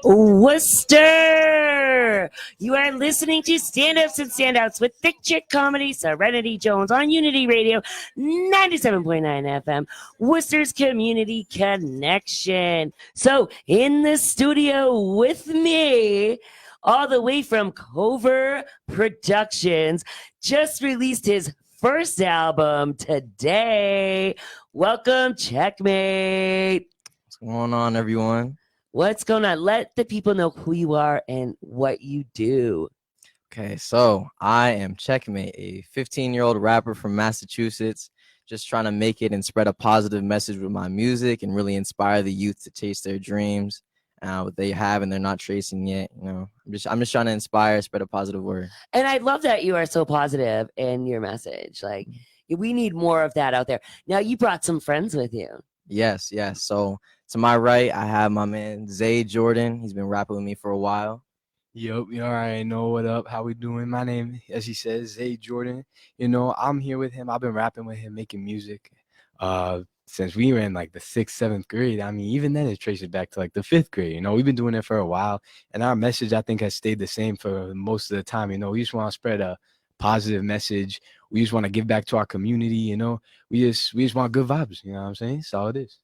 Worcester! You are listening to Stand Ups and Standouts with Thick Chick Comedy, Serenity Jones on Unity Radio, 97.9 FM, Worcester's Community Connection. So, in the studio with me, all the way from Cover Productions, just released his first album today. Welcome, CheKCmate. What's going on, everyone? What's going on? Let the people know who you are and what you do. Okay, so I am CheKCmate, a 15-year-old rapper from Massachusetts, just trying to make it and spread a positive message with my music and really inspire the youth to chase their dreams, what they have and they're not tracing yet. You know, I'm just trying to inspire, spread a positive word. And I love that you are so positive in your message. Like, we need more of that out there. Now, you brought some friends with you. Yes. So to my right, I have my man Zay Jordan. He's been rapping with me for a while. Yup, you already know what up, how we doing. My name, as he says, Zay Jordan. You know, I'm here with him. I've been rapping with him, making music since we were in like the 6th, 7th grade. I mean, even then it traces back to like the 5th grade. You know, we've been doing it for a while. And our message, I think, has stayed the same for most of the time. You know, we just want to spread a positive message. We just want to give back to our community. You know, we just want good vibes. You know what I'm saying? That's all it is.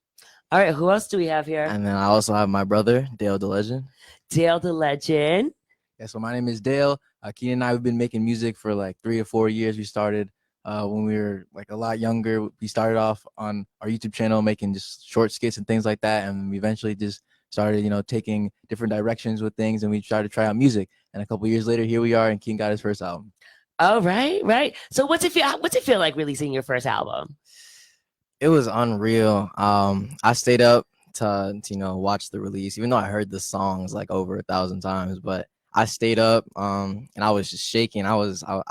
All right, who else do we have here? And then I also have my brother, Dale the Legend. Dale the Legend. Yeah, so my name is Dale. Keenan and I have been making music for like 3 or 4 years. We started when we were like a lot younger. We started off on our YouTube channel making just short skits and things like that. And we eventually just started, you know, taking different directions with things. And we started to try out music. And a couple years later, here we are, and Keenan got his first album. Oh, right. So what's it feel like releasing your first album? It was unreal. I stayed up to you know watch the release, even though I heard the songs like over 1,000 times. But I stayed up, and I was just shaking. I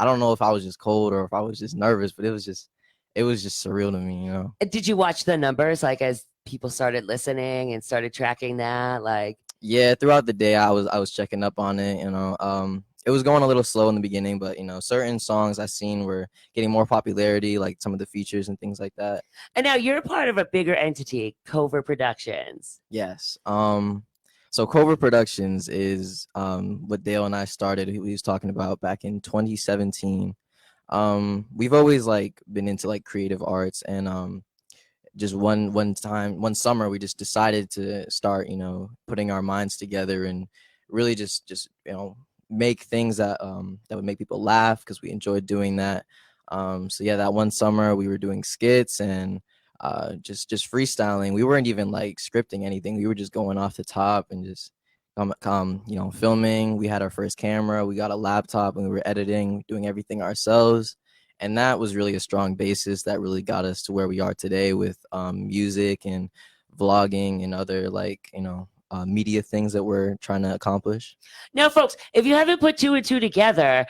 don't know if I was just cold or if I was just nervous, but it was just surreal to me, you know. Did you watch the numbers like as people started listening and started tracking that? Like, yeah, throughout the day I was checking up on it, you know. It was going a little slow in the beginning, but you know, certain songs I seen were getting more popularity, like some of the features and things like that. And now you're part of a bigger entity, Cover Productions. Yes. So Cover Productions is what Dale and I started. He was talking about back in 2017. We've always like been into like creative arts, and just one summer we just decided to start, you know, putting our minds together and really just you know make things that would make people laugh because we enjoyed doing that. So yeah, that one summer we were doing skits and just freestyling. We weren't even like scripting anything. We were just going off the top and just you know, filming. We had our first camera, we got a laptop, and we were editing, doing everything ourselves. And that was really a strong basis that really got us to where we are today with music and vlogging and other like, you know, media things that we're trying to accomplish. Now, folks, if you haven't put 2 and 2 together,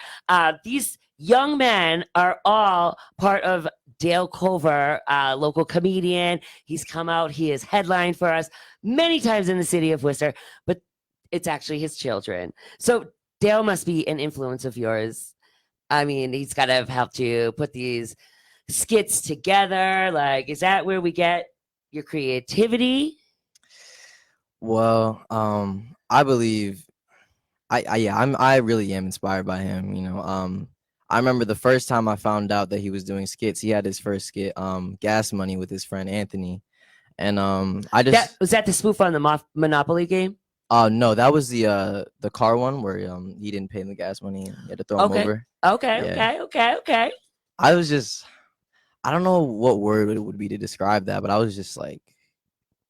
these young men are all part of Dale Cover, local comedian. He's come out. He has headlined for us many times in the city of Worcester, but it's actually his children. So Dale must be an influence of yours. I mean, he's got to have helped you put these skits together. Like, is that where we get your creativity? Well, I believe I really am inspired by him, you know. I remember the first time I found out that he was doing skits. He had his first skit, Gas Money, with his friend Anthony. And was that the spoof on the Monopoly game? No, that was the car one where he didn't pay him the gas money and he had to throw him over. Okay. I was just, I don't know what word it would be to describe that, but I was just like,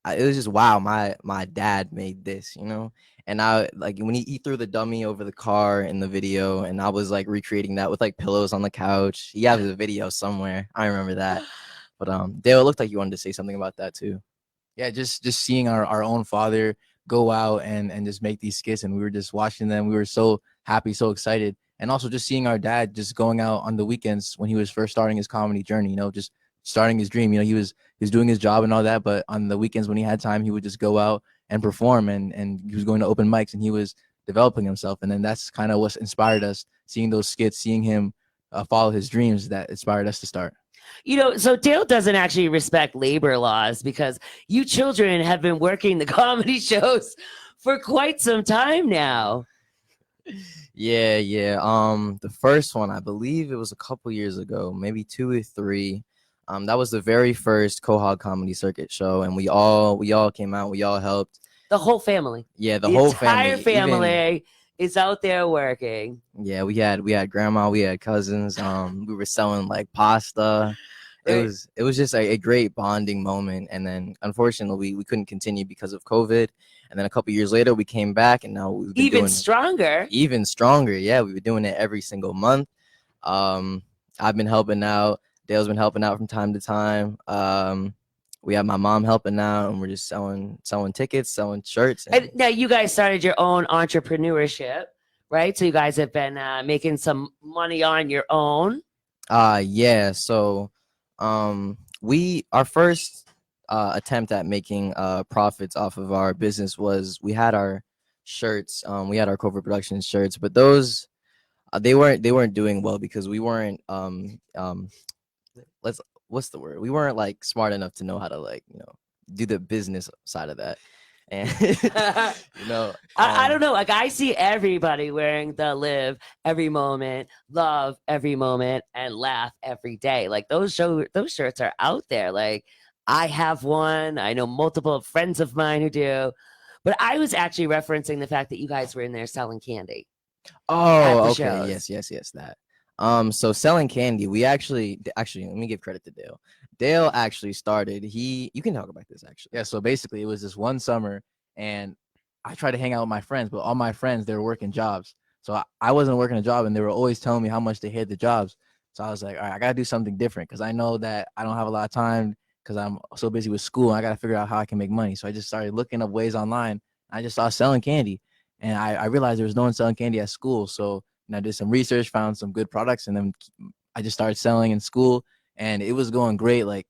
it was just, wow, my dad made this, you know. And I like when he threw the dummy over the car in the video, and I was like recreating that with like pillows on the couch. He has a video somewhere. I remember that. But Dale, it looked like you wanted to say something about that too. Yeah, just seeing our own father go out and just make these skits, and we were just watching them. We were so happy, so excited. And also just seeing our dad just going out on the weekends when he was first starting his comedy journey, you know, just starting his dream. You know, he was doing his job and all that, but on the weekends when he had time, he would just go out and perform, and he was going to open mics, and he was developing himself. And then that's kind of what inspired us, seeing those skits, seeing him follow his dreams, that inspired us to start. So Dale doesn't actually respect labor laws because you children have been working the comedy shows for quite some time now. Yeah. The first one, I believe it was a couple years ago, maybe 2 or 3. That was the very first Quahog Comedy Circuit show, and we all came out, we all helped. The whole family. Yeah, the The whole entire family. family is out there working. Yeah, we had grandma, we had cousins. We were selling like pasta. It Right. was just a great bonding moment. And then unfortunately we couldn't continue because of COVID. And then a couple years later we came back, and now we've been Even doing stronger. even stronger. Yeah, we've been doing it every single month. Um, I've been helping out. Dale's been helping out from time to time. We have my mom helping out, and we're just selling tickets, selling shirts. And now you guys started your own entrepreneurship, right? So you guys have been making some money on your own. Yeah. So, we our first attempt at making profits off of our business was we had our shirts. We had our Covert Productions shirts, but those they weren't doing well because we weren't let's what's the word? We weren't like smart enough to know how to like do the business side of that, and you know I don't know. Like I see everybody wearing the live every moment, love every moment, and laugh every day. Like those shirts are out there. Like I have one. I know multiple friends of mine who do. But I was actually referencing the fact that you guys were in there selling candy at Oh, the okay. shows. Yes, that. So selling candy, we actually let me give credit to Dale. Dale actually started. You can talk about this actually. Yeah, so basically it was this one summer, and I tried to hang out with my friends, but all my friends, they were working jobs. So I wasn't working a job, and they were always telling me how much they hate the jobs. So I was like, all right, I gotta do something different because I know that I don't have a lot of time because I'm so busy with school, and I gotta figure out how I can make money. So I just started looking up ways online. I just saw selling candy, and I realized there was no one selling candy at school. So I did some research, found some good products, and then I just started selling in school, and it was going great. Like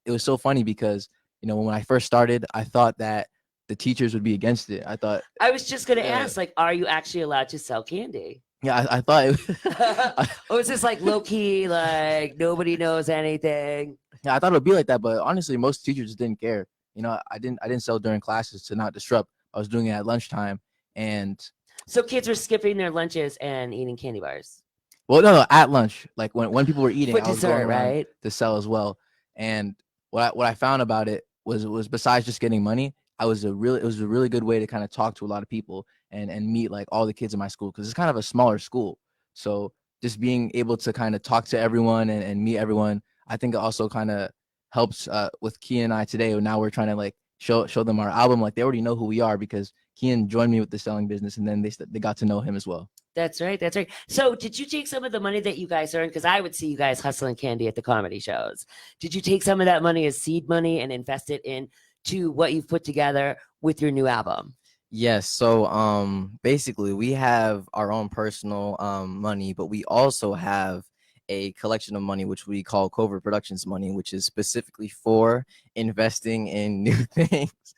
it was so funny because when I first started, I thought that the teachers would be against it. I thought, I was just gonna yeah, ask, like, are you actually allowed to sell candy? yeah, I thought it, Or is this like low key, like nobody knows anything? yeah, I thought it would be like that. But honestly, most teachers didn't care. I didn't sell during classes to not disrupt. I was doing it at lunchtime, and So kids were skipping their lunches and eating candy bars well, no, at lunch, like when people were eating, for I was going dessert, around right? to sell as well. And what I found about it was besides just getting money, it was a really good way to kind of talk to a lot of people and meet like all the kids in my school because it's kind of a smaller school. So just being able to kind of talk to everyone and meet everyone, I think it also kind of helps with Kian and I today. Now we're trying to like show them our album. Like they already know who we are because Kian joined me with the selling business, and then they got to know him as well. That's right. That's right. So, did you take some of the money that you guys earned? Because I would see you guys hustling candy at the comedy shows. Did you take some of that money as seed money and invest it into what you've put together with your new album? Yes. So basically we have our own personal money, but we also have a collection of money which we call Covert Productions money, which is specifically for investing in new things.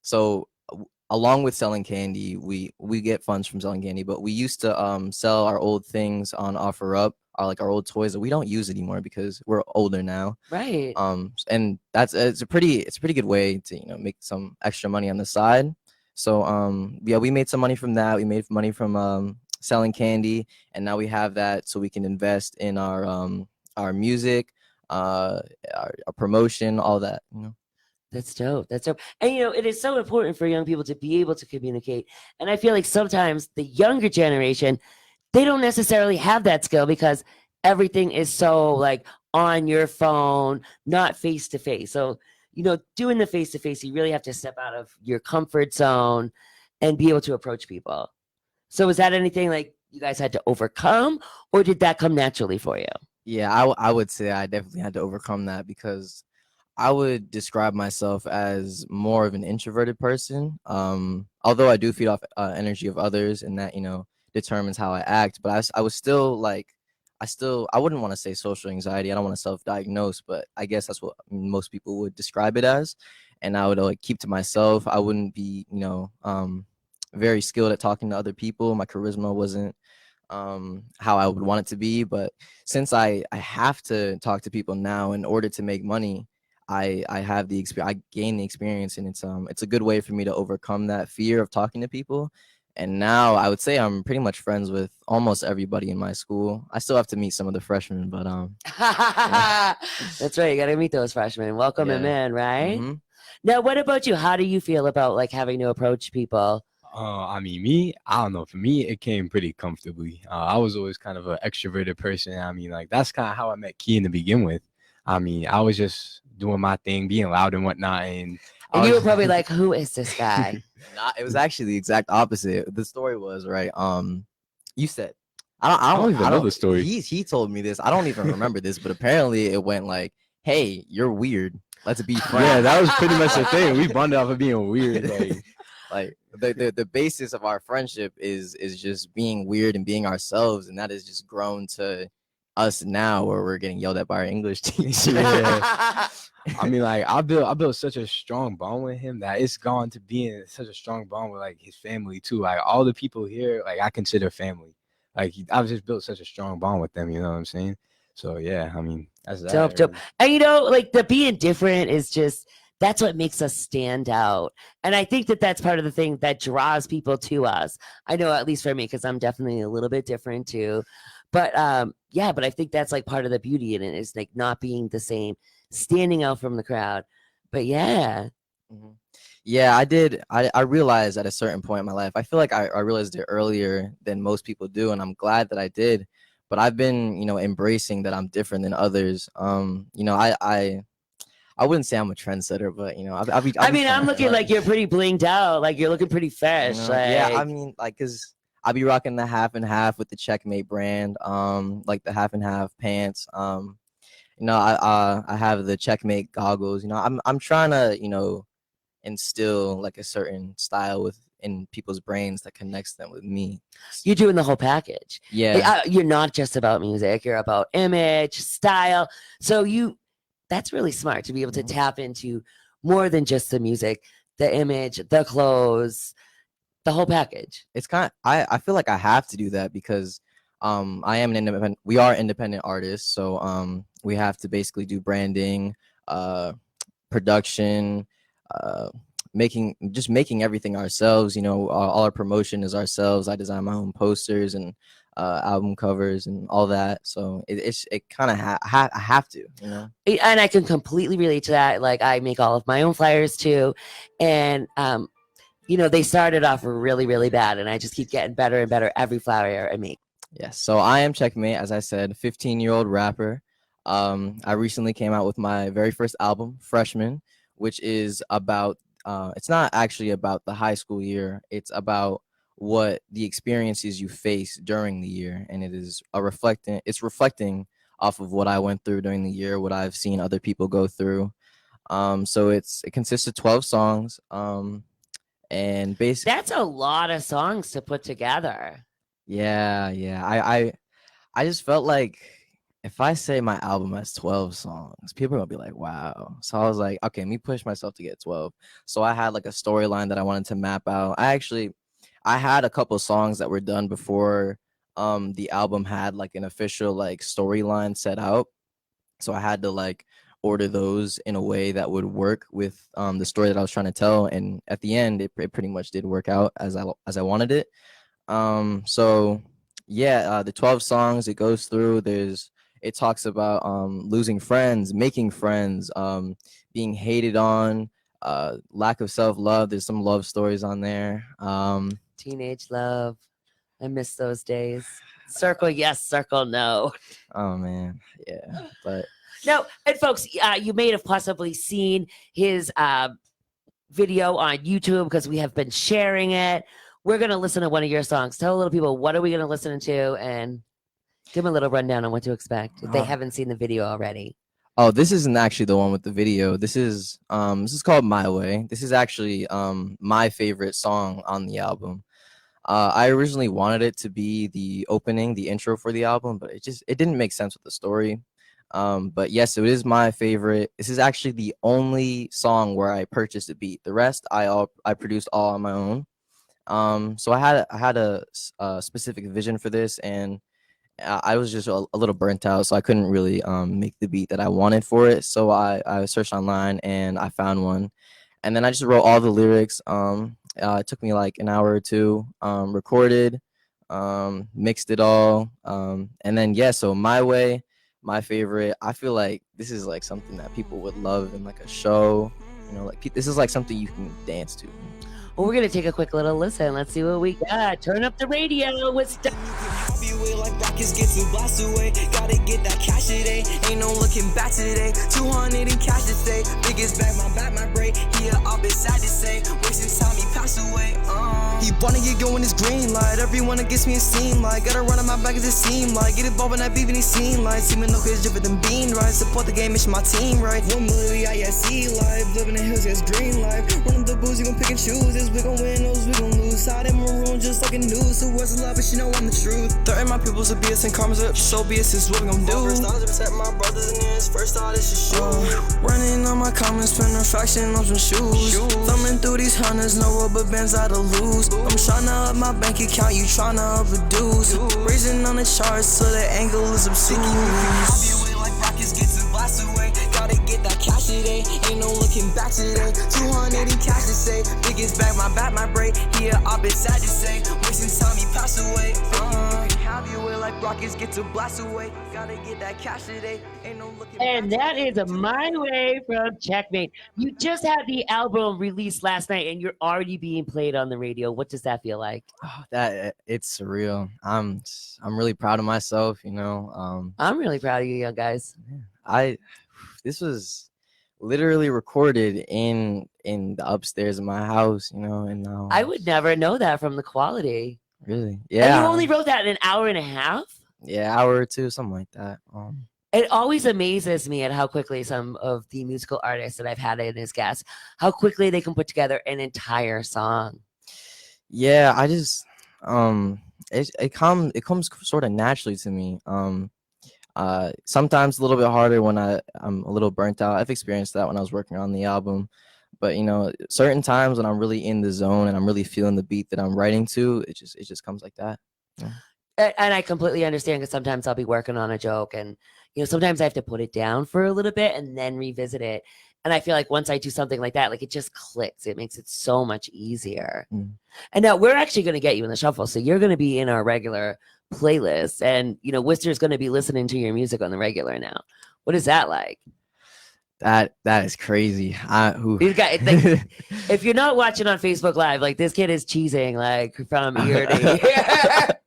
So along with selling candy, we get funds from selling candy, but we used to sell our old things on OfferUp, our old toys that we don't use anymore because we're older now. Right. And it's a pretty good way to make some extra money on the side. So yeah, we made some money from that. We made money from selling candy, and now we have that so we can invest in our music, our promotion, all that. That's dope. That's dope. And it is so important for young people to be able to communicate. And I feel like sometimes the younger generation, they don't necessarily have that skill because everything is so like on your phone, not face to face. So, doing the face to face, you really have to step out of your comfort zone and be able to approach people. So, is that anything like you guys had to overcome, or did that come naturally for you? Yeah, I would say I definitely had to overcome that because I would describe myself as more of an introverted person. Although I do feed off energy of others, and that determines how I act. But I was still like, I wouldn't want to say social anxiety. I don't want to self-diagnose, but I guess that's what most people would describe it as. And I would like keep to myself. I wouldn't be very skilled at talking to other people. My charisma wasn't how I would want it to be. But since I have to talk to people now in order to make money, I have the experience. I gain the experience, and it's a good way for me to overcome that fear of talking to people. And now I would say I'm pretty much friends with almost everybody in my school. I still have to meet some of the freshmen, but That's right. You got to meet those freshmen. Welcome them yeah. in, right? hmm Now, what about you? How do you feel about like having to approach people? I mean, me, I don't know. For me, it came pretty comfortably. I was always kind of an extroverted person. I mean, like that's kind of how I met Key in the begin with. I mean, I was just doing my thing, being loud and whatnot, and And I you were was probably like, "Who is this guy?" Nah, it was actually the exact opposite. The story was right. You said, I don't, I I don't don't, even I know don't. the story. He told me this. I don't even remember this, but apparently it went like, "Hey, you're weird. Let's be friends." Yeah, that was pretty much the thing. We bonded off of being weird. Like the basis of our friendship is just being weird and being ourselves, and that has just grown to us now, where we're getting yelled at by our English teacher. Yeah. I mean, like I built such a strong bond with him that it's gone to being such a strong bond with like his family too. Like all the people here, like I consider family. Like I've just built such a strong bond with them. You know what I'm saying? So yeah, I mean that's Dope, that. dope. Really. And you know, like the being different is just that's what makes us stand out. And I think that that's part of the thing that draws people to us. I know, at least for me, because I'm definitely a little bit different too. But yeah, but I think that's like part of the beauty in it is like not being the same, standing out from the crowd. But yeah, Mhm. Yeah, I did. I realized at a certain point in my life, I feel like I realized it earlier than most people do, and I'm glad that I did. But I've been, embracing that I'm different than others. I wouldn't say I'm a trendsetter, but I'll I be mean, I'm trying. looking like you're pretty blinged out, like you're looking pretty fresh. Yeah, I Like, mean, like, cause I'll be rocking the half and half with the CheKCmate brand, like the half and half pants. I have the CheKCmate goggles. I'm trying to, instill like a certain style in people's brains that connects them with me. you're doing the whole package. Yeah. You're not just about music, you're about image, style. So that's really smart to be able to Mhm. tap into more than just the music, the image, the clothes, the whole package. It's I feel like I have to do that because I am an independent we are independent artists, so we have to basically do branding, uh production, uh making everything ourselves. All our promotion is ourselves. I design my own posters and album covers and all that, so it kind of I have to. And I can completely relate to that. Like I make all of my own flyers too. And they started off really, really bad, and I just keep getting better and better every flyer I make. Yes. So I am CheKCmate, as I said, 15-year-old rapper. I recently came out with my very first album, Freshman, which is about. It's not actually about the high school year. It's about what the experiences you face during the year, and it is reflecting. It's reflecting off of what I went through during the year, what I've seen other people go through. So it consists of 12 songs. And basically, That's a lot of songs to put together. yeah. I just felt like if I say my album has 12 songs, people are gonna be like, wow. So I was like, okay, let me push myself to get 12. So I had like a storyline that I wanted to map out. I had a couple songs that were done before the album had like an official like storyline set out. So I had to like order those in a way that would work with the story that I was trying to tell. And at the end, it pretty much did work out as I wanted it. So yeah, the 12 songs it goes through, it talks about losing friends, making friends, being hated on, lack of self-love. There's some love stories on there. Teenage love. I miss those days. Circle yes, circle no. Oh man, yeah. But No, and folks, you may have possibly seen his video on YouTube because we have been sharing it. We're going to listen to one of your songs. Tell a little people, what are we going to listen to? And give them a little rundown on what to expect if they haven't seen the video already. oh, this isn't actually the one with the video. This is called My Way. This is actually my favorite song on the album. I originally wanted it to be the opening, the intro for the album, but it didn't make sense with the story. But yes, it is my favorite. This is actually the only song where I purchased a beat. The rest I produced all on my own. So I had a specific vision for this, and I was just a little burnt out, so I couldn't really make the beat that I wanted for it. So I searched online and I found one, and then I just wrote all the lyrics. It took me like an hour or two, recorded, mixed it all, and then yeah. So my way, my favorite. I feel like this is like something that people would love in like a show. You know, like this is like something you can dance to. Well, we're gonna take a quick little listen. Let's see what we got. Turn up the radio. What's Like rockets get to blast away. Gotta get that cash today. Ain't no looking back today. 200 in cash to stay. Biggest bag, my break. Here, I'll be sad to say. Wasting time, he passed away. He wanna get going his green light. Everyone against me, it seem like. Gotta run on my back as it seem like. Get involved in that beef and he seem like. Seeming no cause different than being right. Support the game, mission my team right. 1 million, ISC life. Living in hills, yes, green life. Run up the booze, you gon' pick and choose. This we gon' win, those we gon' lose. Side in maroon, just like a news. Who was the love, but she know I'm the truth. Threaten my people's abuse and karma's up. So be it, this is what we gon' do. First thoughts protect my brothers and ears. First thought is to shoot. Running on my comments, spending fraction on some shoes. Thumbing through these hundreds, no rubber bands I to lose. I'm tryna up my bank account, you tryna reduce. Raising on the charts, so the angle is obscene. Like rockets get to blast away. Gotta get that cash today. Ain't no looking back today. 200 in cash to say. Biggest bag, my break. Here, I've been sad to say. Wasting time, he passed away. Have you way like rockets get to blast away. Gotta get that cash today. Ain't no looking And back that is My Way from CheKCmate. You just had the album released last night and you're already being played on the radio. What does that feel like? Oh, that it's surreal. I'm really proud of myself. You know, I'm really proud of you, young guys. This was literally recorded in the upstairs of my house. You know, and I would never know that from the quality. really, And yeah, you only wrote that in an hour and a half? yeah, hour or two, something like that. It always amazes me at how quickly some of the musical artists that I've had in as guests, how quickly they can put together an entire song. Yeah, I just it comes sort of naturally to me. Sometimes a little bit harder when I'm a little burnt out. I've experienced that when I was working on the album. But you know, certain times when I'm really in the zone and I'm really feeling the beat that I'm writing to, it just comes like that. Yeah. And I completely understand because sometimes I'll be working on a joke and, you know, sometimes I have to put it down for a little bit and then revisit it. And I feel like once I do something like that, like it just clicks. It makes it so much easier. Mm. And now we're actually going to get you in the shuffle. So you're going to be in our regular playlist. And, you know, Worcester's going to be listening to your music on the regular now. What is that like? That is crazy. These guys, like, if you're not watching on Facebook Live, like this kid is cheesing like from ear to ear.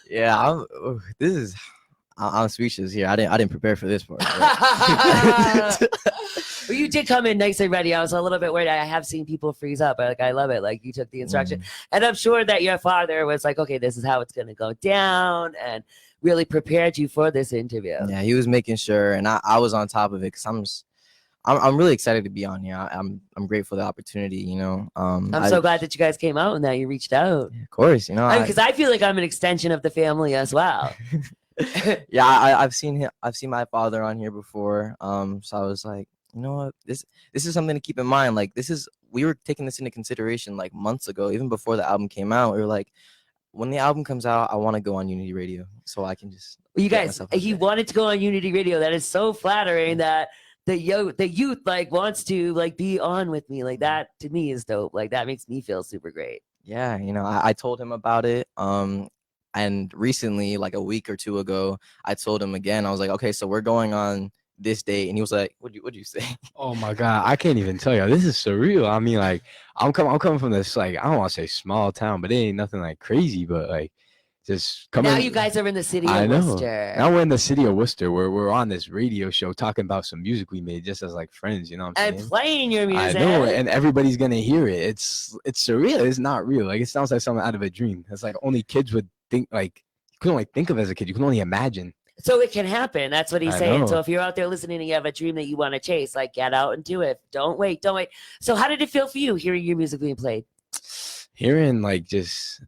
Yeah, I'm speechless here. I didn't prepare for this part. Well, you did come in nice and ready. I was a little bit worried. I have seen people freeze up, but like I love it. Like you took the instruction, and I'm sure that your father was like, "Okay, this is how it's gonna go down," and really prepared you for this interview. Yeah, he was making sure, and I was on top of it because I'm really excited to be on here. I'm grateful for the opportunity. You know, I'm so glad that you guys came out and that you reached out. Of course, you know, because I feel like I'm an extension of the family as well. Yeah, I've seen my father on here before. So I was like, you know what, this is something to keep in mind. Like we were taking this into consideration like months ago, even before the album came out. We were like, when the album comes out, I want to go on Unity Radio so I can just. You guys, he wanted to go on Unity Radio. That is so flattering that the youth like wants to like be on with me. Like that to me is dope. Like that makes me feel super great. Yeah, you know, I told him about it. And recently, like a week or two ago, I told him again. I was like, okay, so we're going on this date, and he was like, "What'd you say?" Oh my God, I can't even tell you. This is surreal. I mean, like, I'm coming from this, like, I don't want to say small town, but it ain't nothing like crazy, but like, just coming. Now you guys are in the city I of know. Worcester. Now we're in the city of Worcester, where we're on this radio show talking about some music we made just as like friends. You know what I'm And saying? playing your music. I know, and everybody's gonna hear it. It's surreal. It's not real. Like it sounds like something out of a dream. It's like only kids would think. Like you can only think of as a kid. You can only imagine. So it can happen. That's what he's I saying. know. So if you're out there listening and you have a dream that you want to chase, like get out and do it. Don't wait. So how did it feel for you hearing your music being played? Hearing like just,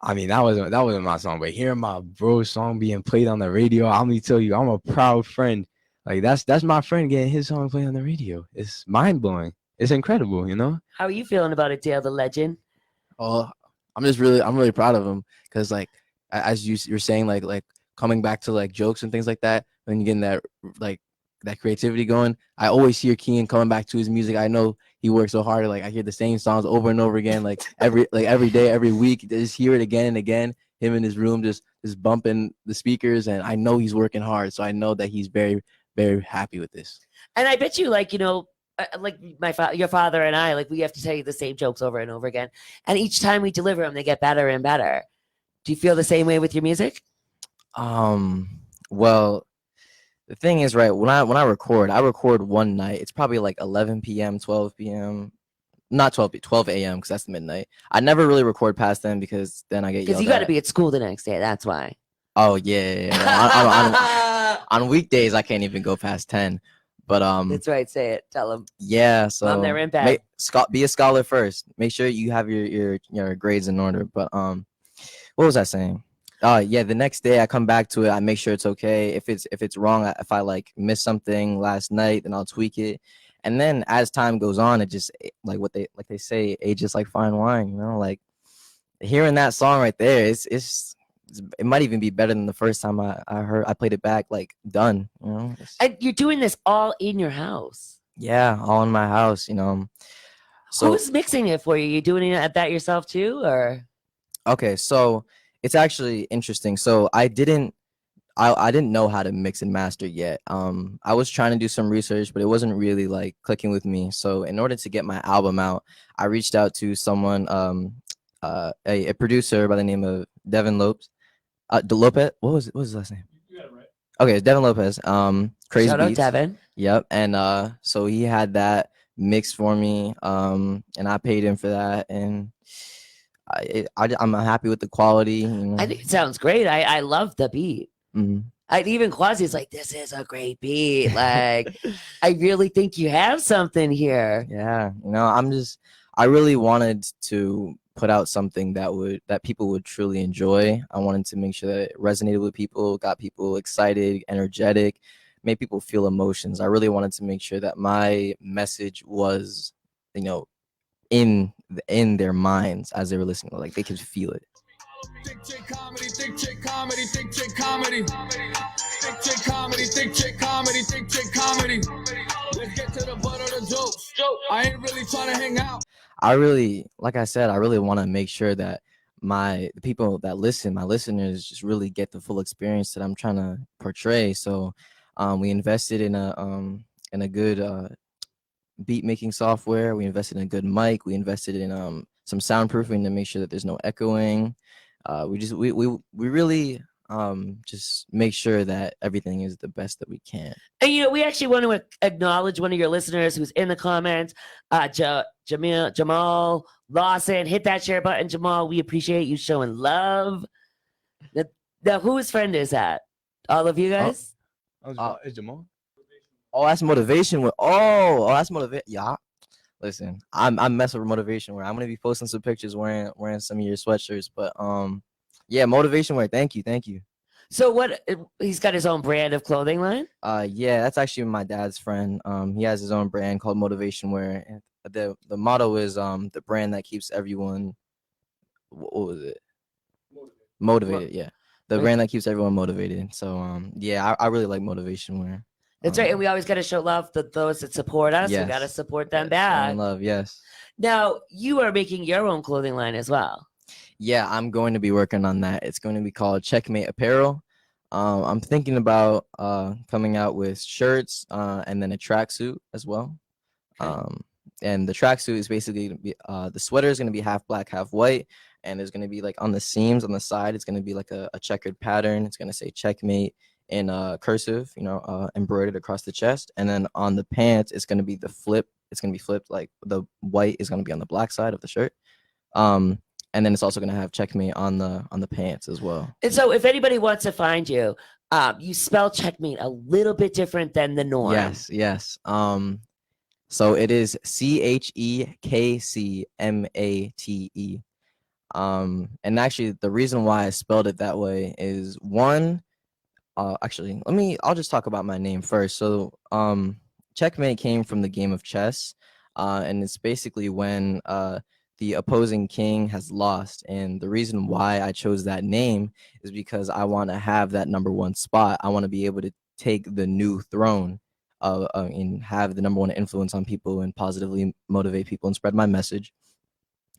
I mean, that wasn't my song, but hearing my bro's song being played on the radio, I'm gonna tell you, I'm a proud friend. Like that's my friend getting his song played on the radio. It's mind blowing. It's incredible, you know. How are you feeling about it, Dale the legend? Oh, I'm really proud of him because like as you're saying like coming back to like jokes and things like that when you're getting that like that creativity going. I always hear Kian coming back to his music. I know he works so hard. Like I hear the same songs over and over again. Like every day, every week, just hear it again and again. Him in his room just bumping the speakers, and I know he's working hard. So I know that he's very happy with this. And I bet you, like, like your father and I, like, we have to tell you the same jokes over and over again. And each time we deliver them, they get better and better. Do you feel the same way with your music? Well, the thing is, right, when I record one night. It's probably like 11 p.m., 12 p.m. Not 12 a.m. because that's midnight. I never really record past then because then I get Because yelled you got to at. be at school the next day. That's why. Oh yeah. On weekdays I can't even go past 10. But That's right. Say it. Tell them. yeah, so they're in bed. be a scholar first. Make sure you have your grades in order. But what was I saying? Yeah, the next day I come back to it. I make sure it's okay. If it's wrong, if I like miss something last night, then I'll tweak it. And then as time goes on, it just like they say, ages like fine wine. You know, like hearing that song right there, it might even be better than the first time I played it back. Like done. You know. And you're doing this all in your house. Yeah, all in my house. You know. So who's mixing it for you? You doing that yourself too, or? okay, so it's actually interesting. So I didn't know how to mix and master yet. I was trying to do some research, but it wasn't really like clicking with me. So in order to get my album out, I reached out to someone, a producer by the name of Devin Lopez. Lopez. What was his last name? You got it right. Okay, it's Devin Lopez. Crazy Shout out Beats. Devin. Yep. And so he had that mixed for me. And I paid him for that, and I'm happy with the quality. You know? I think it sounds great. I love the beat. Mhm. Even Quasi's like, this is a great beat. Like, I really think you have something here. Yeah, you know, I really wanted to put out something that people would truly enjoy. I wanted to make sure that it resonated with people, got people excited, energetic, made people feel emotions. I really wanted to make sure that my message was, you know, in their minds as they were listening, like they could feel it. Think CheKCmate, think CheKCmate, think CheKCmate. Think CheKCmate, think CheKCmate, think CheKCmate. Let's get to the butt of the jokes. I ain't really trying to hang out. Like I said, I really want to make sure that the people that listen, my listeners, just really get the full experience that I'm trying to portray. So we invested in a good beat making software. We invested in a good mic. We invested in some soundproofing to make sure that there's no echoing. We really just make sure that everything is the best that we can. And we actually want to acknowledge one of your listeners who's in the comments, Jamal Lawson. Hit that share button, Jamal. We appreciate you showing love. Now, whose friend is that? All of you guys? Is Jamal? Oh, that's motivation. That's motivation. Yeah. Listen, I'm messing with motivation wear. I'm gonna be posting some pictures wearing some of your sweatshirts. But yeah, motivation wear. Thank you. So what? He's got his own brand of clothing line. Yeah, that's actually my dad's friend. He has his own brand called Motivation Wear. The motto is the brand that keeps everyone. What was it? Motivated. Yeah, the brand that keeps everyone motivated. So yeah, I really like Motivation Wear. That's right, and we always got to show love to those that support us. Yes. We got to support them Yes, back. and love, yes. Now you are making your own clothing line as well. Yeah, I'm going to be working on that. It's going to be called CheKCmate Apparel. I'm thinking about coming out with shirts and then a tracksuit as well. Okay. And the tracksuit is basically gonna be the sweater is going to be half black, half white, and there's going to be like on the seams on the side, it's going to be like a checkered pattern. It's going to say CheKCmate in cursive, embroidered across the chest, and then on the pants, it's going to be the flip. It's going to be flipped, like the white is going to be on the black side of the shirt. And then it's also going to have CheKCmate on the pants as well. And so, if anybody wants to find you, you spell CheKCmate a little bit different than the norm. Yes. So it is CheKCmate. And actually, the reason why I spelled it that way is one. Actually, I'll just talk about my name first. So, CheKCmate came from the game of chess, and it's basically when the opposing king has lost, and the reason why I chose that name is because I want to have that #1 spot. I want to be able to take the new throne and have the #1 influence on people and positively motivate people and spread my message.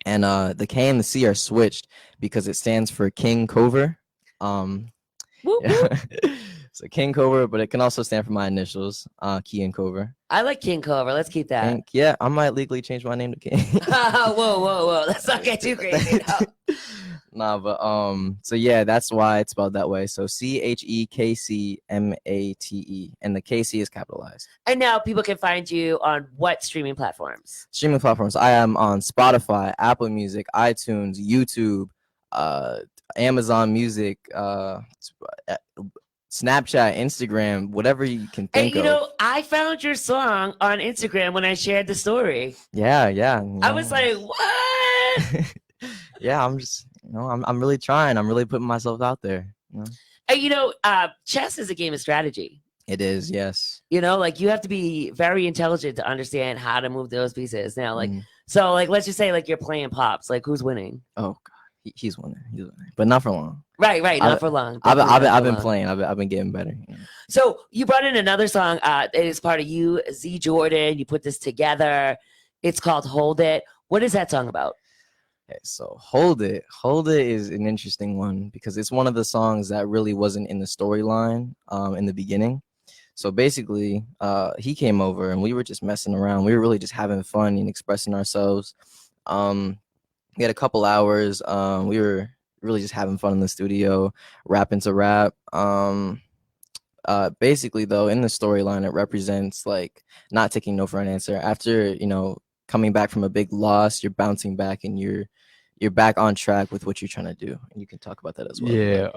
And the K and the C are switched because it stands for King Cover. Whoop, Yeah. whoop. So King Cover, but it can also stand for my initials, Key and Cover. I like King Cobra. Let's keep that. King, yeah, I might legally change my name to King. Whoa, whoa, whoa. Let's not get too crazy. No. Nah, but so yeah, that's why it's spelled that way. So CheKCmate, and the KC is capitalized. And now people can find you on what streaming platforms? Streaming platforms. I am on Spotify, Apple Music, iTunes, YouTube, Amazon Music, Snapchat, Instagram, whatever you can And think you of. know, I found your song on Instagram when I shared the story. Yeah. I was like, what? Yeah, I'm just, I'm really trying. I'm really putting myself out there. And you know, chess is a game of strategy. It is, yes. You know, like you have to be very intelligent to understand how to move those pieces. Now, like, Mhm. so like, let's just say like you're playing pops. Like, who's winning? Oh God, he's winning. He's winning, but not for long. Right, not I- for long. I've Definitely not for been long. playing. I've been getting better. So you brought in another song. It is part of you, Z Jordan. You put this together. It's called "Hold It." What is that song about? Okay, so Hold It is an interesting one because it's one of the songs that really wasn't in the storyline in the beginning. So basically, he came over and we were just messing around. We were really just having fun and expressing ourselves. We had a couple hours. We were really just having fun in the studio, rapping to rap. Basically, though, in the storyline, it represents like not taking no for an answer. After coming back from a big loss, you're bouncing back and you're back on track with what you're trying to do. And you can talk about that as well. Yeah,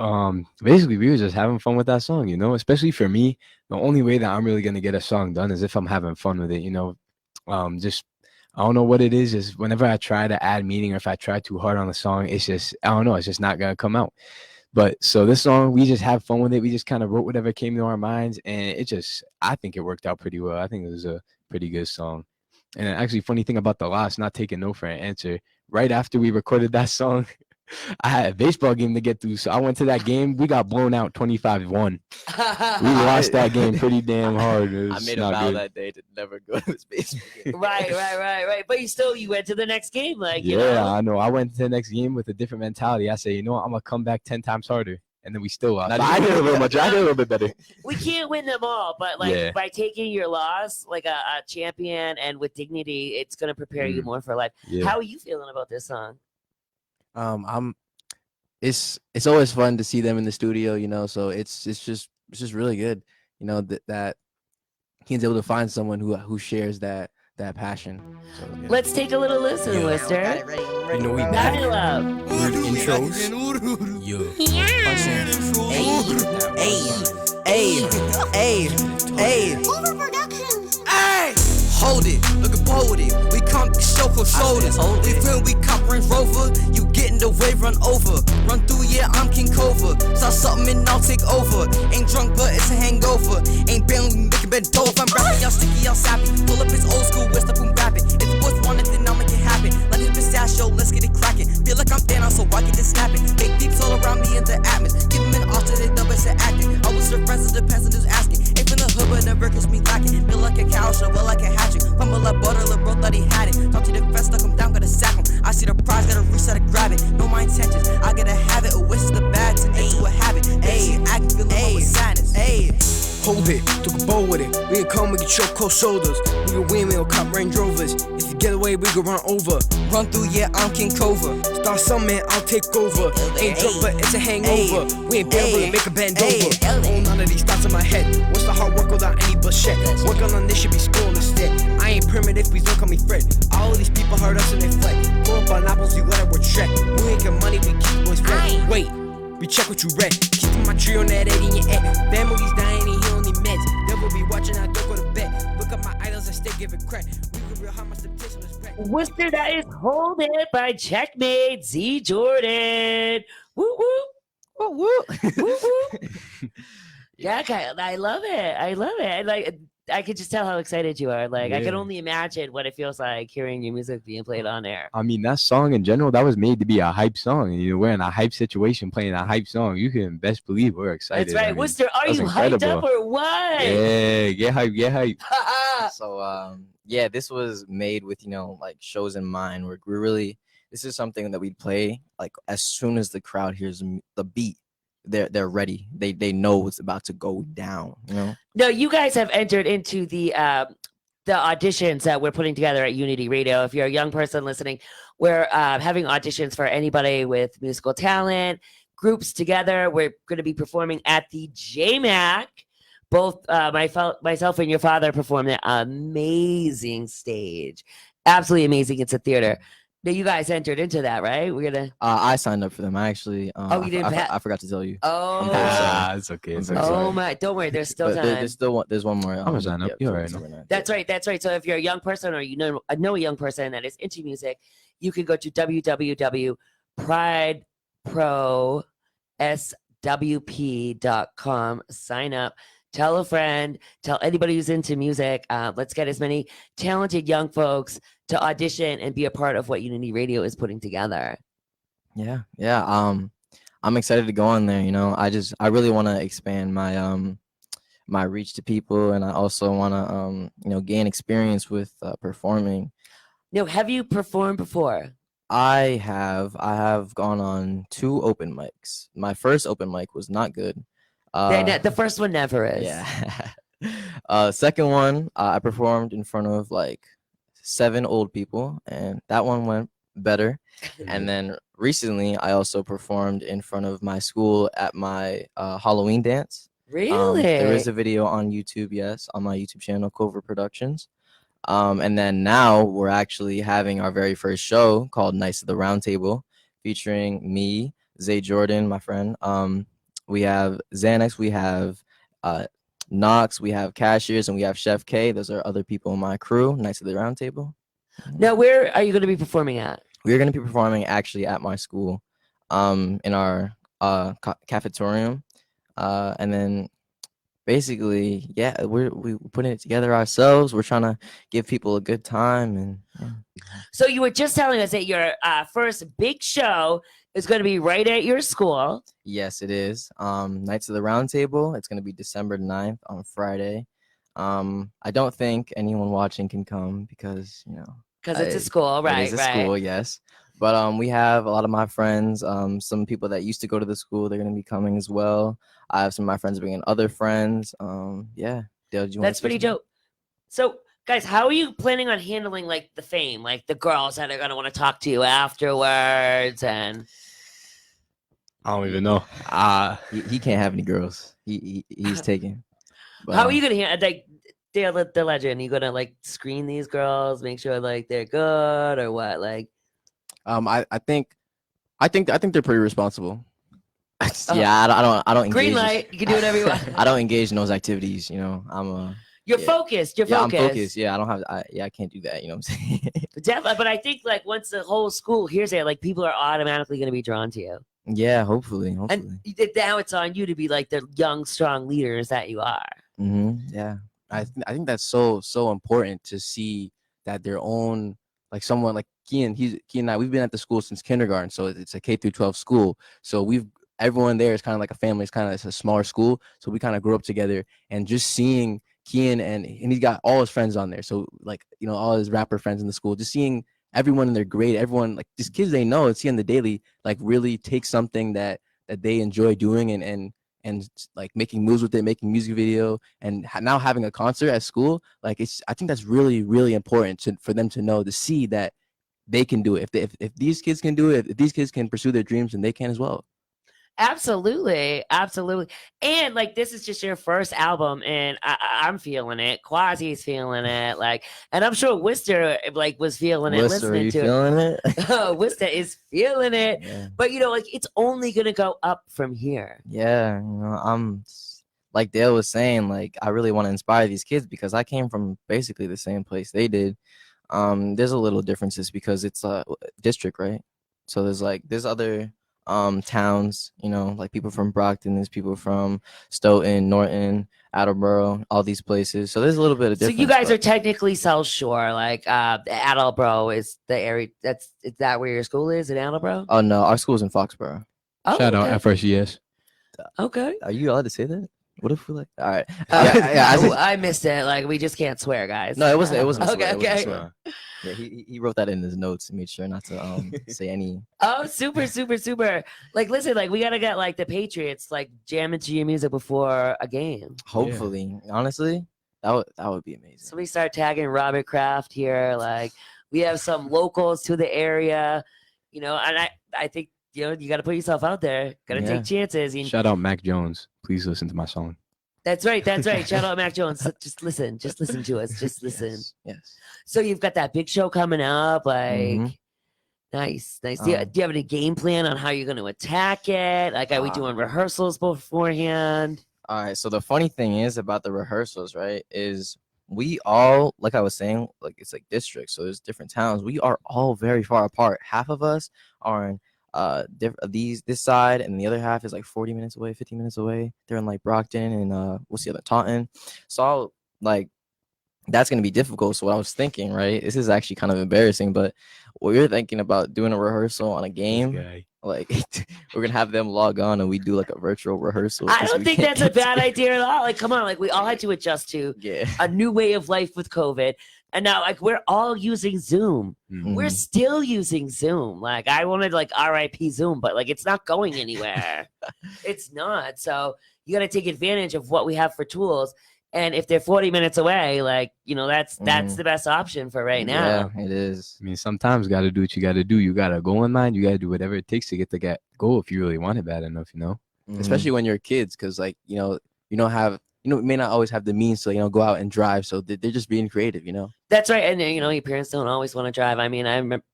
basically we were just having fun with that song, especially for me. The only way that I'm really gonna get a song done is if I'm having fun with it, just I don't know what it is, just whenever I try to add meaning or if I try too hard on the song, it's just I don't know, it's just not gonna come out. But so this song, we just have fun with it. We just kind of wrote whatever came to our minds, and I think it worked out pretty well. I think it was a pretty good song. And actually, funny thing about the loss, not taking no for an answer. Right after we recorded that song, I had a baseball game to get through, so I went to that game. We got blown out 25-1. We lost that game pretty damn hard. I made a vow that day to never go to this baseball game. Right. But you went to the next game, like yeah, I know. I went to the next game with a different mentality. I say, I'm gonna come back 10 times harder, and then we still lost. But I did a little much. I did a little bit better. We can't win them all, but like by taking your loss like a champion and with dignity, it's gonna prepare you more for life. Yeah. How are you feeling about this song? It's always fun to see them in the studio, so it's just really good, that he's able to find someone who shares that passion. So, yeah. Let's take a little listen, listener. We Daddy love. intros. Hey, hold it, looking bold with it. We come show for shoulders. We feel we cop Range Rover. You get in the way, run over. Run through, yeah, I'm King Cobra. Start something and I'll take over. Ain't drunk, but it's a hangover. Ain't barely making bed dope. I'm rapping, y'all sticky, y'all sappy. Pull up his old school, where's the boom rapping? If the boys want it, then I'll make it happen. Like this pistachio, let's get it cracking. Feel like I'm Thanos, so I get this snapping. Make beeps all around me in the atmosphere. Give him an alternate double set acting. I was surprised, the passengers asking. Ain't from the hood, but the records me lacking. Feel like a cow, shovel like a hatchet. Fumble like butter, little bro thought he had it. Talk to the fence, look him down, gotta sack him. I see the prize, gotta reach out to grab it. Know my intentions, I gotta have it. A wish is the bad to into a habit. Ayy, I can feel it with sadness. Ayy. Hold it, took a bow with it. We can come, we can choke cold shoulders. We can win, we can cop Range Rovers. If you get away, we can run over. Run through, yeah, I'm King Cobra. Start something, I'll take over. Ain't drunk, but it's a hangover. We ain't barely make a bend over. Oh, none of these thoughts in my head. What's the hard work without any bullshit? Working on this should be school instead. I ain't primitive, please don't call me Fred. All of these people heard us and they fled. Pull up on apples, you let it work track. We ain't get money, we keep boys fed. Wait, we check what you read. Keeping my tree on that 8 in your head. Family's dying and he only meds. Devil be watching, I don't go to bed. Look at my idols and stay giving credit. We can real how much temptation was wrecked. Worcester, that is Hold It by CheKCmate, Z Jordan. Woo woo. Woo, woo. Woo woo. Yeah, I love it. I love it. I could just tell how excited you are. Like I can Yeah. only imagine what it feels like hearing your music being played on air. I mean, that song in general, that was made to be a hype song. And, we're in a hype situation playing a hype song. You can best believe we're excited. That's right. I mean, Worcester, are that's you hyped up incredible. or what? Yeah, get hype, get hype. So yeah, this was made with like shows in mind. We're really, this is something that we play like as soon as the crowd hears the beat, they're ready. They know what's about to go down. No, you guys have entered into the auditions that we're putting together at Unity Radio. If you're a young person listening, we're having auditions for anybody with musical talent, groups together. We're going to be performing at the JMac. Both myself and your father performed an amazing stage. Absolutely amazing. It's a theater. Now, you guys entered into that, right? We're going to... I signed up for them. I actually. Oh, you didn't I forgot to tell you. Oh, very sorry. It's okay. I'm It's very okay. sorry. oh my! Don't worry, there's still But time. there's still one. There's one more. I'm gonna sign up. You're right, December 9th. That's right. That's right. So if you're a young person or you know a young person that is into music, you can go to www.prideproswp.com. Sign up. Tell a friend. Tell anybody who's into music. Let's get as many talented young folks to audition and be a part of what Unity Radio is putting together. Yeah. I'm excited to go on there. I really want to expand my reach to people, and I also want to gain experience with performing. Now, have you performed before? I have gone on 2 open mics. My first open mic was not good. The first one never is. Yeah. Second one, I performed in front of like 7 old people, and that one went better. And then recently, I also performed in front of my school at my Halloween dance. Really? There is a video on YouTube, yes, on my YouTube channel, Covert Productions. And then now we're actually having our very first show called Knights of the Round Table, featuring me, Zay Jordan, my friend. We have Xanax, we have Knox, we have Cashiers, and we have Chef K. Those are other people in my crew, Knights of the Round Table. Now, where are you going to be performing at? We're going to be performing actually at my school, in our cafetorium. And then basically, yeah, we're putting it together ourselves. We're trying to give people a good time. And So you were just telling us that your first big show is going to be right at your school. yes, it is. Knights of the Round Table. It's going to be December 9th on Friday. I don't think anyone watching can come because, Because it's a school, right? It is a right. school, yes. But we have a lot of my friends, some people that used to go to the school. They're going to be coming as well. I have some of my friends bringing other friends. Yeah. Dale, do you wanna That's say pretty something? dope. So, guys, how are you planning on handling like the fame, like the girls that are going to want to talk to you afterwards? And I don't even know. He can't have any girls. He's taken. But, how are you going to handle like Dale the legend? You going to like screen these girls, make sure like they're good or what? Like, I think they're pretty responsible. Yeah, I don't engage. green light, you can do whatever you want. I don't engage in those activities. I'm You're yeah. focused. You're yeah, focused. I'm focused. Yeah, I can't do that. You know what I'm saying? Definitely, but I think like once the whole school hears it, like people are automatically going to be drawn to you. Yeah, hopefully. And now it's on you to be like the young, strong leaders that you are. Yeah. I think that's so important to see that their own, like someone like Kian and I, we've been at the school since kindergarten, so it's a K through 12 school. So everyone there is kind of like a family. It's a smaller school, so we kind of grew up together. And just seeing Kian and he's got all his friends on there, so like all his rapper friends in the school, just seeing everyone in their grade, everyone like just kids they know and see on the daily, like really take something that they enjoy doing and like making moves with it, making music video, and now having a concert at school. Like I think that's really, really important for them to know, to see that they can do it. If these kids can do it, if these kids can pursue their dreams, then they can as well. Absolutely. And like this is just your first album, and I'm feeling it. Quasi's feeling it, like, and I'm sure Worcester like was feeling it, Worcester, are listening you to feeling it? it. Worcester is feeling it, Yeah. but like it's only gonna go up from here. Yeah, I'm like Dale was saying, like I really want to inspire these kids because I came from basically the same place they did. There's a little differences because it's a district, right? So there's other towns, you know, like people from Brockton, there's people from Stoughton, Norton, Attleboro, all these places. So there's a little bit of So difference. you guys are but- technically South Shore, like Attleboro is the area. Is that where your school is in Attleboro? Oh no, our school's in Foxborough. Oh, Shout out okay. FRCS. Okay. Are you allowed to say that? What if we like? All right. I missed it. Like we just can't swear, guys. No, it wasn't. It wasn't. a Okay, swear, it wasn't a okay. swear. Yeah, he wrote that in his notes and made sure not to say any. Oh, super, super, super. Like, listen, like we gotta get like the Patriots like jamming to your music before a game. Hopefully, honestly, that would be amazing. So we start tagging Robert Kraft here. Like we have some locals to the area, you know, and I think you know you got to put yourself out there. Got to Yeah. take chances. And Shout out Mac Jones. Please listen to my song. that's right. That's right. Shout out Mac Jones. Just listen. Just listen to us. Just listen. Yes. So you've got that big show coming up. Like, Mhm. nice, nice. Do you have any game plan on how you're going to attack it? Like, are we doing rehearsals beforehand? All right. So the funny thing is about the rehearsals, right? Is we all, like I was saying, like it's like districts. So there's different towns. We are all very far apart. Half of us are in this side, and the other half is like 40 minutes away, 50 minutes away. They're in like Brockton and what's the other, Taunton. So like that's gonna be difficult. So what I was thinking, right? This is actually kind of embarrassing, but we were thinking about doing a rehearsal on a game. Guy. Like we're gonna have them log on and we do like a virtual rehearsal. I 'cause don't we think can't that's a get bad idea at all. Like, come on, like we all had to adjust to Yeah. a new way of life with COVID. And now like we're all using Zoom. Mhm. We're still using Zoom. Like I wanted like RIP Zoom, but like it's not going anywhere. It's not. So you gotta take advantage of what we have for tools. And if they're 40 minutes away, like, you know, that's the best option for right now. Yeah, it is. I mean, sometimes got to do what you got to do. You got to go in mind. You got to do whatever it takes to get the goal if you really want it bad enough, you know? Mhm. especially when you're kids, because like you don't have may not always have the means to go out and drive, so they're just being creative, That's right. And you know, your parents don't always want to drive. I mean, I remember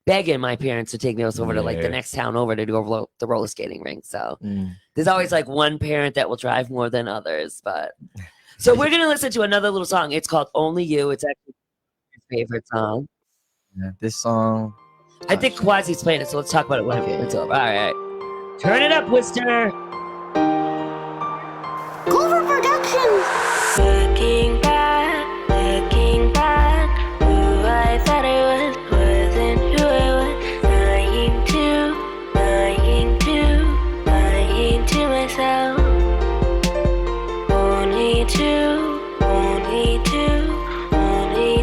begging my parents to take me over to like the Yeah. next town over to do the roller skating rink. So Mm. there's always like one parent that will drive more than others. But so we're gonna listen to another little song. It's called "Only You." It's actually his favorite song. Yeah, this song. I think Quasi's playing it, so let's talk about it when it's over. All right, turn it up, Worcester. Clover Productions. Looking back, who I thought I wasn't who I was. Lying to myself. Only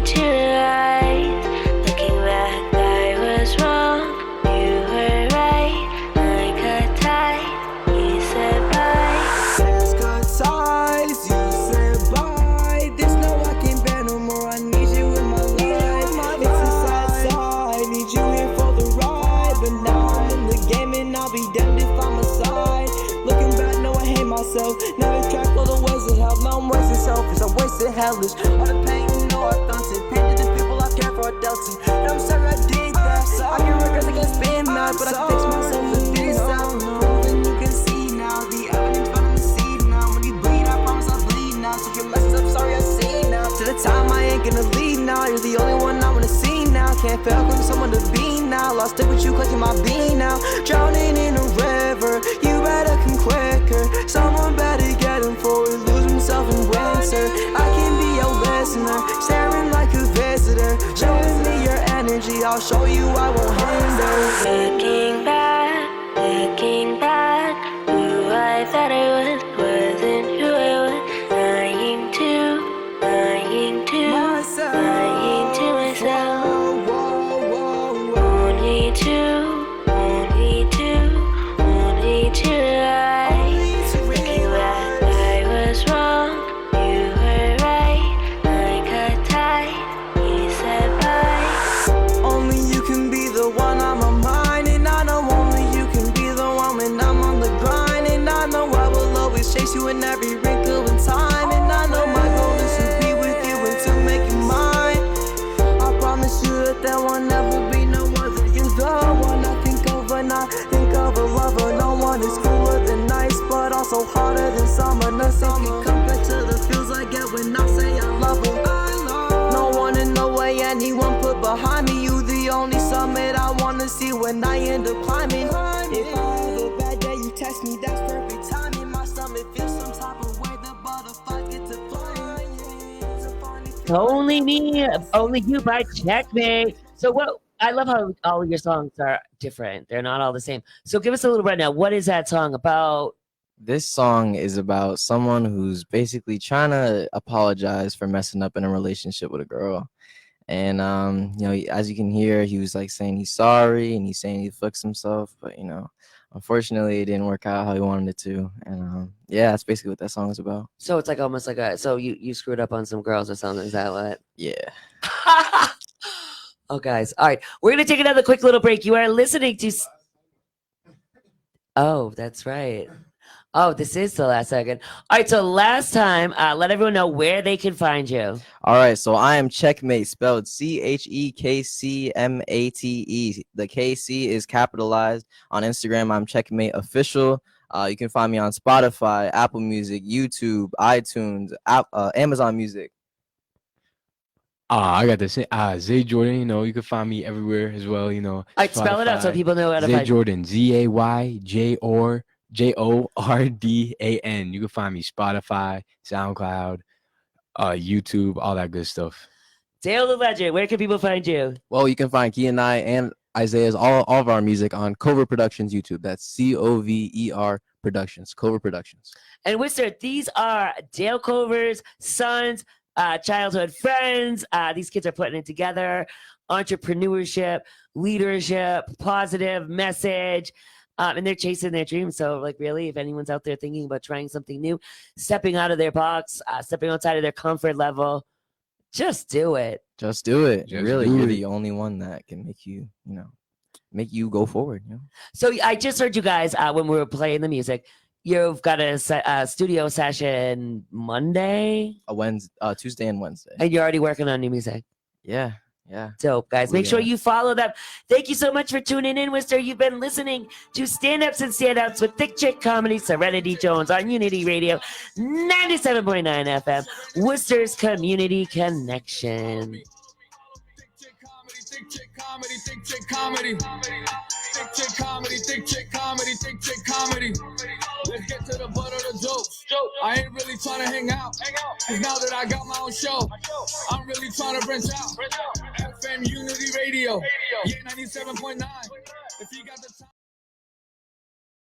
two eyes. Looking back, I was wrong. You were right. I got tight. You said bye. Let's cut ties, you said bye. There's no I can't bear no more. I need you in my life. It's a sad side, need you here for the ride. But now I'm in the game and I'll be damned if I'm aside. Looking back, no, I hate myself. Never track all the ways of hell. Now I'm wasting selfish, I'm wasting hellish. All the pain, no, I felt it. Pain to the people I care for, I dealt it. And I'm sorry I did that. I can regress against being mad, but I can fix myself with this out. Proving you can see now the evidence from the seed now. When you bleed, I promise I'll bleed now. So your message, I'm sorry I see now. To the time I ain't gonna leave now. You're the only one I wanna see now. Can't fail, cause I'm someone to be now. Lost it with you, clutching my bean now. Drowning in a river, you better come quicker. Someone better get him for he lose himself in winter. I can be your listener, staring like a visitor. Showing me your energy, I'll show you I won't hinder. Looking back, who I thought I wasn't who I was. Lying to myself. Only two eyes. Looking back, I was wrong. You were right. I got tight. You said bye. Only you can be the one on my mind. And I know only you can be the one when I'm on the grind. And I know I will always chase you in every wrinkle in time. And I know my goal is to be with you and to make you mine. I promise you that there will never be no other. You're the one I think of when I think of a lover. No one is cooler than ice, but also hotter than summer. Nothing can compare to the feels I get when I say I love her. No one in no way anyone put behind me. You the only summit I wanna wanna see when I end up climbing. If I have a bad day, you text me, that's perfect timing. My stomach feels some type of way, the butterfly gets to flying. It's a funny feeling. Only Me, Only You by CheKCmate. So what? I love how all of your songs are different. They're not all the same. So give us a little rundown. What is that song about? This song is about someone who's basically trying to apologize for messing up in a relationship with a girl. And you know, as you can hear, he was like saying he's sorry and he's saying he fucks himself, but you know, unfortunately it didn't work out how he wanted it to. And yeah, that's basically what that song is about. So it's like almost like a. So you screwed up on some girls or something. Is that what? Yeah. Oh, guys. All right. We're going to take another quick little break. You are listening to. Oh, that's right. Oh, this is the last second. All right. So last time, let everyone know where they can find you. All right, so I am CheKCmate, spelled CheKCmate. The KC is capitalized. On Instagram, I'm CheKCmate Official. You can find me on Spotify, Apple Music, YouTube, iTunes, Amazon Music. I got the same. Zay Jordan. You know, you can find me everywhere as well. You know, All right. Spell it out so Spotify, people know how to Zay find you. Jordan. ZayJordan. You can find me Spotify, SoundCloud, YouTube, all that good stuff. Dale the Legend. Where can people find you? Well, you can find Key and I and Isaiah's all of our music on Cover Productions YouTube. That's COVER Productions. Cover Productions. And Worcester, these are Dale Cover's sons, childhood friends. These kids are putting it together. Entrepreneurship, leadership, positive message. And they're chasing their dreams. So, like, really, if anyone's out there thinking about trying something new, stepping out of their box, stepping outside of their comfort level, just do it. Just do it. Just Really, do you're it. the only one that can make you, make you go forward. You know? So I just heard you guys when we were playing the music. You've got a studio session Monday, Tuesday and Wednesday. and you're already working on new music. Yeah. Dope, guys. Make sure Yeah. you follow them. Thank you so much for tuning in, Worcester. You've been listening to Stand Ups and Standouts with Thick Chick Comedy, Serenity Jones on Unity Radio, 97.9 FM, Worcester's Community Connection. Think chick comedy, think chick comedy. Think chick comedy, think chick comedy, think chick comedy. Let's get to the butt of the joke. I ain't really trying to hang out. Cause now that I got my own show, I'm really trying to branch out. FM Unity Radio, yeah, 97.9. If you got the time.